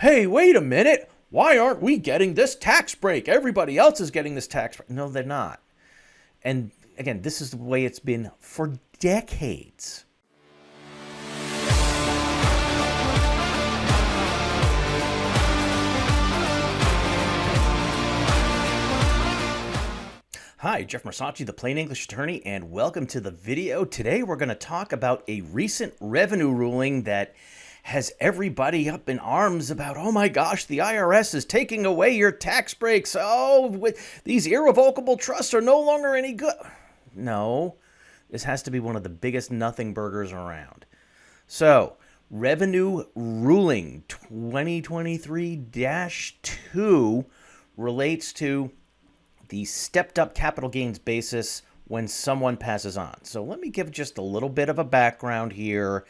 hey, wait a minute. Why aren't we getting this tax break? Everybody else is getting this tax break. No, they're not. And again, this is the way it's been for decades. Hi, Jeff Marsocci, the Plain English Attorney, and welcome to the video. Today we're going to talk about a recent revenue ruling that has everybody up in arms about, oh my gosh, the IRS is taking away your tax breaks. Oh, these irrevocable trusts are no longer any good. No, this has to be one of the biggest nothing burgers around. So, Revenue Ruling 2023-2 relates to the stepped up capital gains basis when someone passes on. So let me give just a little bit of a background here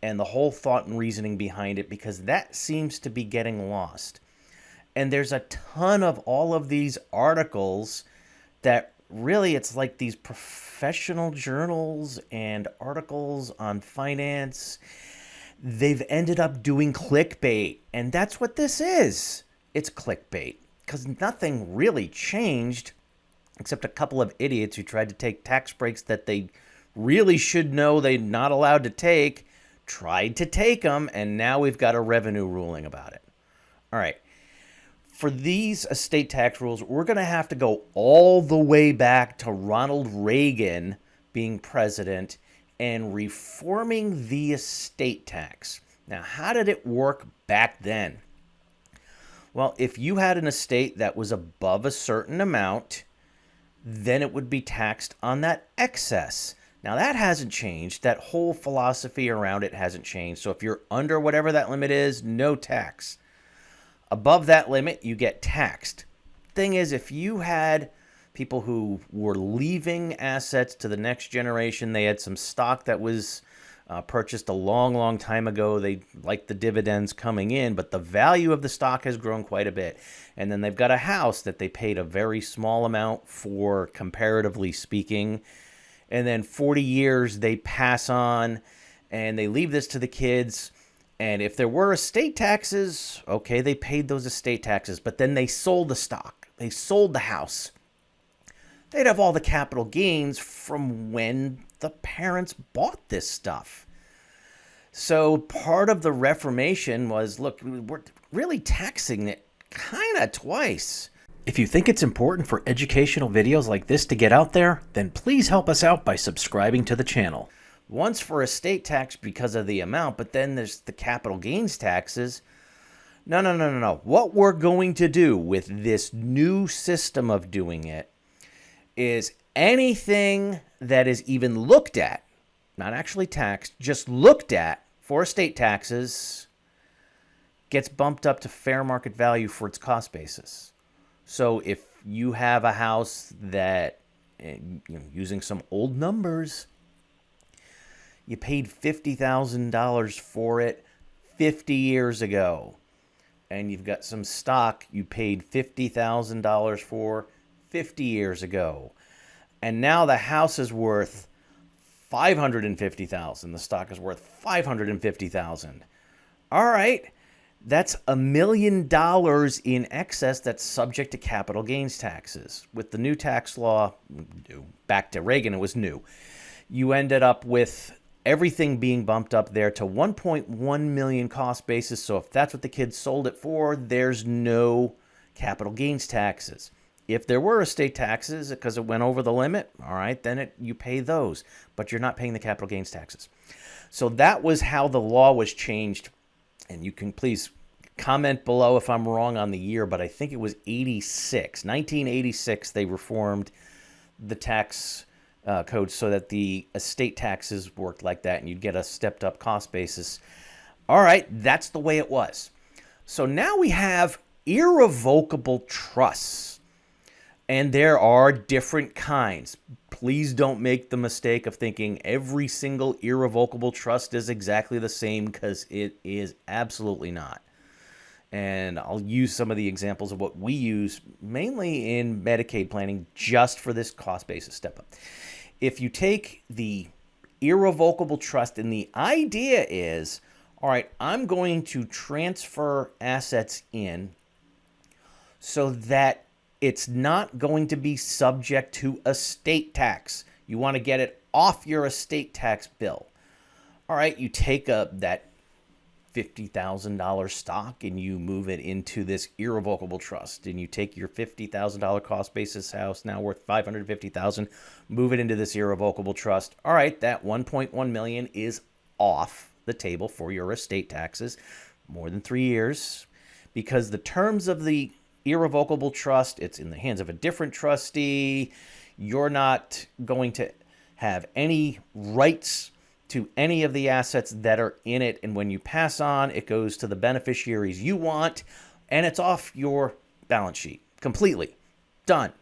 and the whole thought and reasoning behind it, because that seems to be getting lost. And there's a ton of all of these articles that really, it's like these professional journals and articles on finance. They've ended up doing clickbait, and that's what this is. It's clickbait. Because nothing really changed except a couple of idiots who tried to take tax breaks that they really should know they're not allowed to take, tried to take them, and now we've got a revenue ruling about it. All right. For these estate tax rules, we're going to have to go all the way back to Ronald Reagan being president and reforming the estate tax. Now, how did it work back then? Well, if you had an estate that was above a certain amount, then it would be taxed on that excess. Now, that hasn't changed. That whole philosophy around it hasn't changed. So if you're under whatever that limit is, no tax. Above that limit, you get taxed. Thing is, if you had people who were leaving assets to the next generation, they had some stock that was purchased a long time ago. They like the dividends coming in, but the value of the stock has grown quite a bit. And then they've got a house that they paid a very small amount for, comparatively speaking. And then 40 years they pass on and they leave this to the kids. And if there were estate taxes, okay, they paid those estate taxes, but then they sold the stock. They sold the house. They'd have all the capital gains from when the parents bought this stuff. So part of the Reformation was, look, we're really taxing it kind of twice. If you think it's important for educational videos like this to get out there, then please help us out by subscribing to the channel. Once for estate tax because of the amount, but then there's the capital gains taxes. No. What we're going to do with this new system of doing it is anything that is even looked at, not actually taxed, just looked at for estate taxes, gets bumped up to fair market value for its cost basis. So if you have a house that, using some old numbers, you paid $50,000 for it 50 years ago, and you've got some stock you paid $50,000 for 50 years ago, and now the house is worth $550,000. The stock is worth $550,000. All right, that's $1 million in excess that's subject to capital gains taxes. With the new tax law, back to Reagan, it was new. You ended up with everything being bumped up there to 1.1 million cost basis. So if that's what the kids sold it for, there's no capital gains taxes. If there were estate taxes because it went over the limit, all right, then you pay those, but you're not paying the capital gains taxes. So that was how the law was changed. And you can please comment below if I'm wrong on the year, but I think it was 1986, they reformed the tax code so that the estate taxes worked like that and you'd get a stepped up cost basis. All right, that's the way it was. So now we have irrevocable trusts. And there are different kinds. Please don't make the mistake of thinking every single irrevocable trust is exactly the same, because it is absolutely not. And I'll use some of the examples of what we use mainly in Medicaid planning just for this cost basis step up. If you take the irrevocable trust, and the idea is, All right, I'm going to transfer assets in so that it's not going to be subject to estate tax. You want to get it off your estate tax bill. All right, you take that $50,000 stock and you move it into this irrevocable trust, and you take your $50,000 cost basis house now worth $550,000, move it into this irrevocable trust. All right, that $1.1 million is off the table for your estate taxes more than 3 years, because the terms of the irrevocable trust, it's in the hands of a different trustee. You're not going to have any rights to any of the assets that are in it, and when you pass on, it goes to the beneficiaries you want, and it's off your balance sheet completely. Done.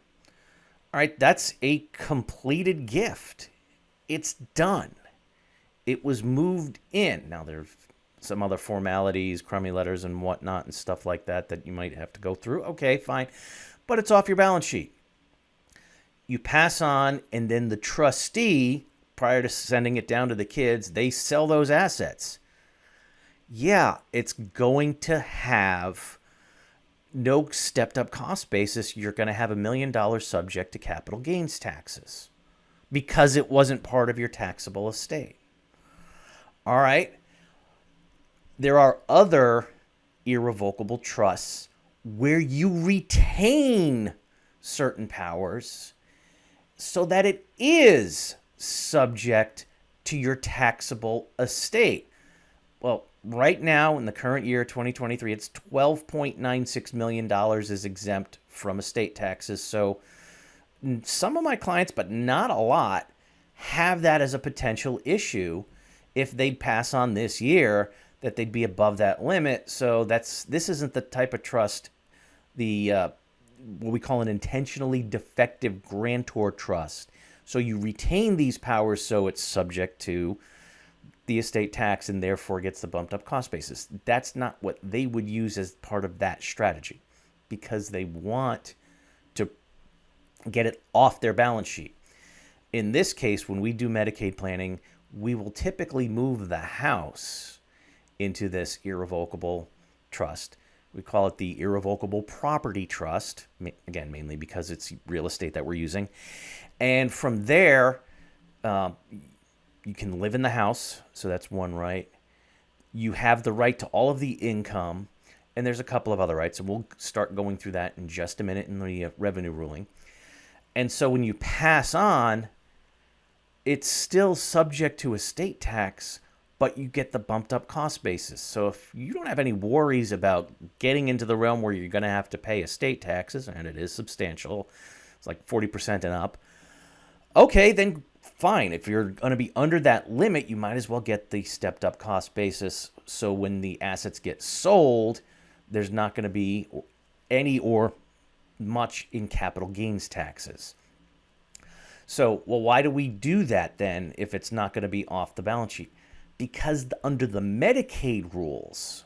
All right, that's a completed gift. It's done. It was moved in. Now, there's some other formalities, crummy letters and whatnot and stuff like that that you might have to go through. Okay, fine. But it's off your balance sheet. You pass on, and then the trustee, prior to sending it down to the kids, they sell those assets. Yeah, it's going to have no stepped up cost basis. You're going to have $1 million subject to capital gains taxes because it wasn't part of your taxable estate. All right. There are other irrevocable trusts where you retain certain powers so that it is subject to your taxable estate. Well, right now in the current year, 2023, it's $12.96 million is exempt from estate taxes. So some of my clients, but not a lot, have that as a potential issue if they'd pass on this year, that they'd be above that limit. So this isn't the type of trust, what we call an intentionally defective grantor trust. So you retain these powers so it's subject to the estate tax and therefore gets the bumped up cost basis. That's not what they would use as part of that strategy, because they want to get it off their balance sheet. In this case, when we do Medicaid planning, we will typically move the house into this irrevocable trust. We call it the Irrevocable Property Trust, again, mainly because it's real estate that we're using. And from there, you can live in the house, so that's one right. You have the right to all of the income, and there's a couple of other rights, and we'll start going through that in just a minute in the revenue ruling. And so when you pass on, it's still subject to estate tax, but you get the bumped up cost basis. So if you don't have any worries about getting into the realm where you're going to have to pay estate taxes, and it is substantial, it's like 40% and up, okay, then fine. If you're going to be under that limit, you might as well get the stepped up cost basis. So when the assets get sold, there's not going to be any or much in capital gains taxes. So, well, why do we do that then if it's not going to be off the balance sheet? Because under the Medicaid rules,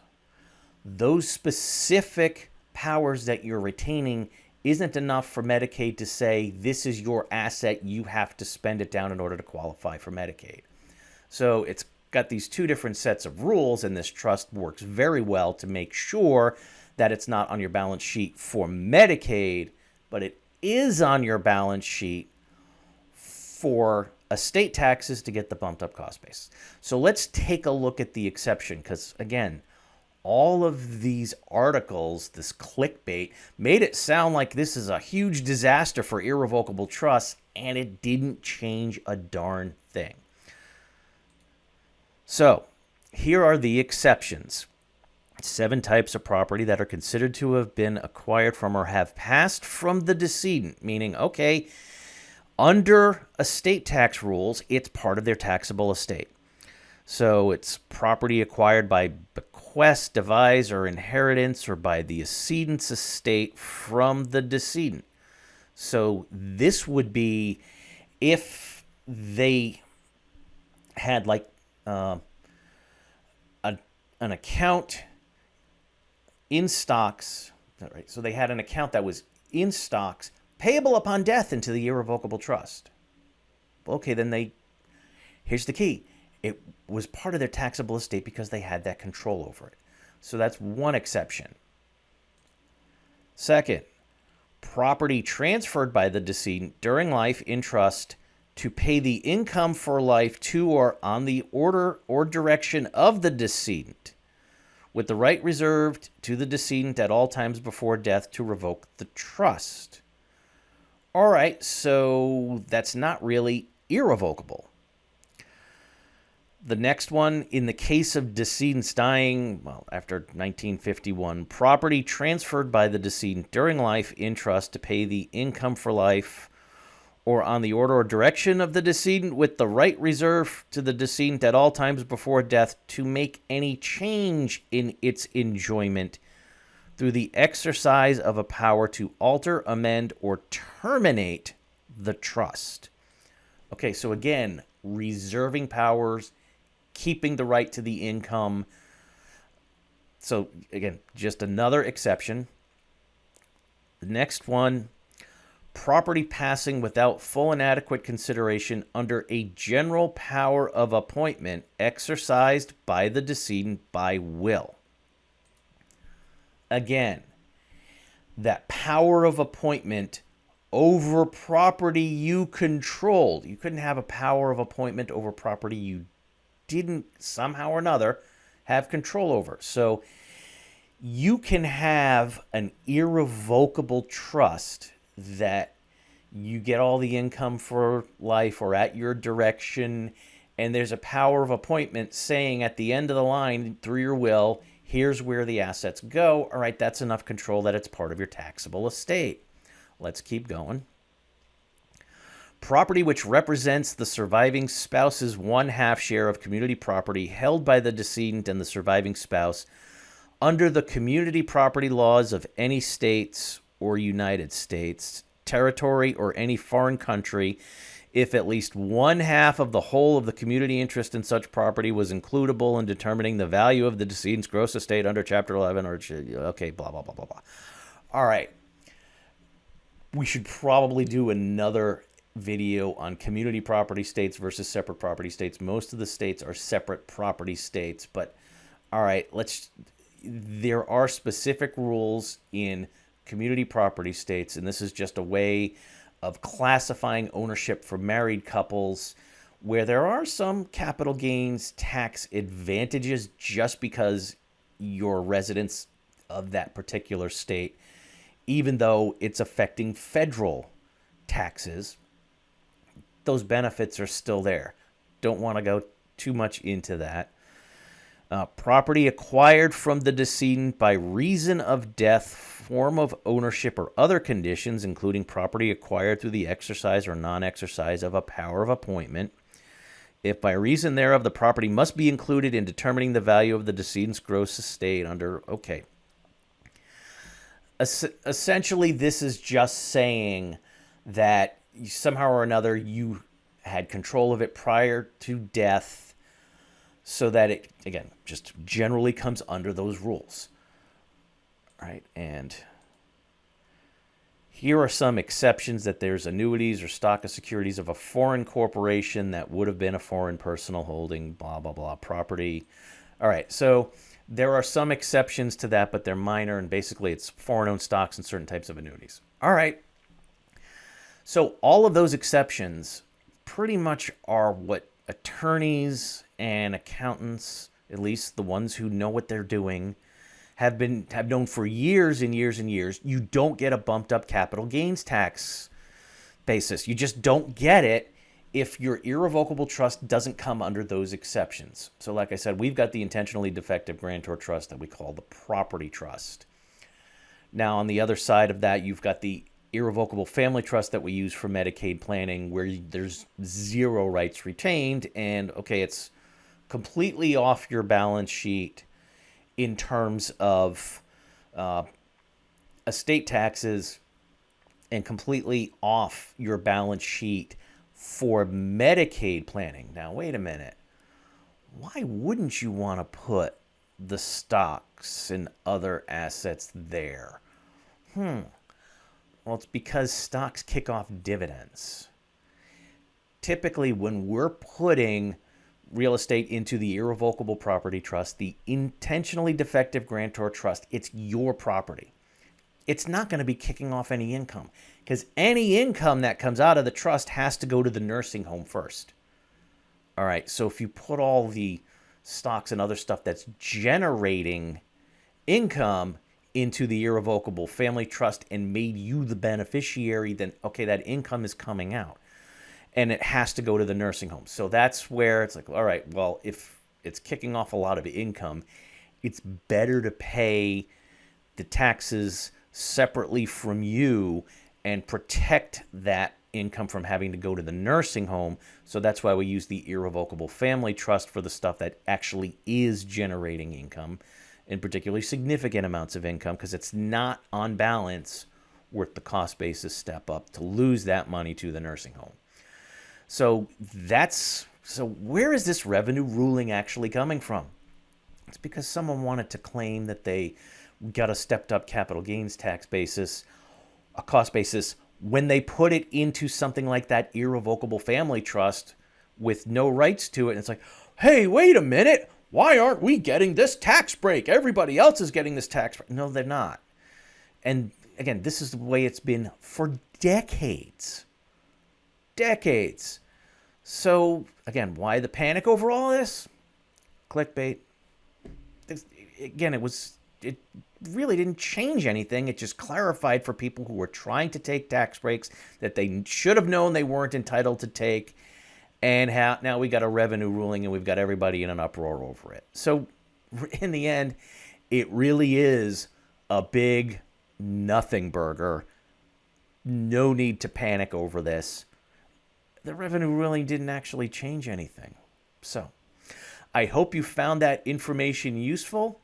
those specific powers that you're retaining isn't enough for Medicaid to say, this is your asset, you have to spend it down in order to qualify for Medicaid. So it's got these two different sets of rules, and this trust works very well to make sure that it's not on your balance sheet for Medicaid, but it is on your balance sheet for estate taxes to get the bumped up cost base. So let's take a look at the exception, because again, all of these articles, this clickbait, made it sound like this is a huge disaster for irrevocable trusts, and it didn't change a darn thing. So here are the exceptions. 7 types of property that are considered to have been acquired from or have passed from the decedent, meaning, okay, under estate tax rules, it's part of their taxable estate. So it's property acquired by bequest, devise, or inheritance, or by the decedent's estate from the decedent. So this would be if they had like an account in stocks, right? So they had an account that was in stocks, payable upon death into the irrevocable trust. Okay, then here's the key. It was part of their taxable estate because they had that control over it. So that's one exception. Second, property transferred by the decedent during life in trust to pay the income for life to or on the order or direction of the decedent, with the right reserved to the decedent at all times before death to revoke the trust. All right, so that's not really irrevocable. The next one, in the case of decedents dying, after 1951, property transferred by the decedent during life in trust to pay the income for life or on the order or direction of the decedent with the right reserved to the decedent at all times before death to make any change in its enjoyment through the exercise of a power to alter, amend, or terminate the trust. Okay, so again, reserving powers, keeping the right to the income. So again, just another exception. The next one, property passing without full and adequate consideration under a general power of appointment exercised by the decedent by will. Again, that power of appointment over property you controlled. You couldn't have a power of appointment over property you didn't somehow or another have control over. So you can have an irrevocable trust that you get all the income for life or at your direction, and there's a power of appointment saying at the end of the line through your will, here's where the assets go. All right, that's enough control that it's part of your taxable estate. Let's keep going. Property which represents the surviving spouse's 1/2 share of community property held by the decedent and the surviving spouse under the community property laws of any states or United States, territory, or any foreign country, if at least 1/2 of the whole of the community interest in such property was includable in determining the value of the decedent's gross estate under Chapter 11, or, okay, blah, blah, blah, blah, blah. All right. We should probably do another video on community property states versus separate property states. Most of the states are separate property states, but all right, there are specific rules in community property states, and this is just a way of classifying ownership for married couples where there are some capital gains tax advantages just because you're residents of that particular state, even though it's affecting federal taxes. Those benefits are still there. Don't want to go too much into that. Property acquired from the decedent by reason of death, form of ownership, or other conditions, including property acquired through the exercise or non-exercise of a power of appointment. If by reason thereof the property must be included in determining the value of the decedent's gross estate under, okay. Essentially, this is just saying that somehow or another you had control of it prior to death so that it, again, just generally comes under those rules. All right, and here are some exceptions: that there's annuities or stock of securities of a foreign corporation that would have been a foreign personal holding, blah, blah, blah, property. All right, so there are some exceptions to that, but they're minor, and basically it's foreign-owned stocks and certain types of annuities. All right. So all of those exceptions pretty much are what attorneys and accountants, at least the ones who know what they're doing, have known for years and years and years. You don't get a bumped up capital gains tax basis. You just don't get it if your irrevocable trust doesn't come under those exceptions. So like I said, we've got the intentionally defective grantor trust that we call the property trust. Now on the other side of that, you've got the irrevocable family trust that we use for Medicaid planning, where there's zero rights retained, and okay, it's completely off your balance sheet in terms of estate taxes, and completely off your balance sheet for Medicaid planning. Now, wait a minute. Why wouldn't you want to put the stocks and other assets there? Well, it's because stocks kick off dividends. Typically, when we're putting real estate into the irrevocable property trust, the intentionally defective grantor trust. It's your property. It's not going to be kicking off any income, because any income that comes out of the trust has to go to the nursing home first. All right, so if you put all the stocks and other stuff that's generating income into the irrevocable family trust and made you the beneficiary, then okay, that income is coming out and it has to go to the nursing home. So that's where it's like, all right, well, if it's kicking off a lot of income, it's better to pay the taxes separately from you and protect that income from having to go to the nursing home. So that's why we use the irrevocable family trust for the stuff that actually is generating income, and particularly significant amounts of income, because it's not on balance worth the cost basis step up to lose that money to the nursing home. So where is this revenue ruling actually coming from? It's because someone wanted to claim that they got a stepped up capital gains tax basis, a cost basis, when they put it into something like that irrevocable family trust with no rights to it. And it's like, hey, wait a minute. Why aren't we getting this tax break? Everybody else is getting this tax break. No, they're not. And again, this is the way it's been for decades. Decades. So again, why the panic over all this? Clickbait. Again, it really didn't change anything. It just clarified for people who were trying to take tax breaks that they should have known they weren't entitled to take. And now we got a revenue ruling and we've got everybody in an uproar over it. So in the end, it really is a big nothing burger. No need to panic over this. The revenue ruling didn't actually change anything. So I hope you found that information useful.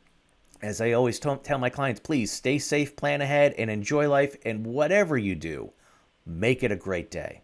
As I always tell my clients, please stay safe, plan ahead, and enjoy life. And whatever you do, make it a great day.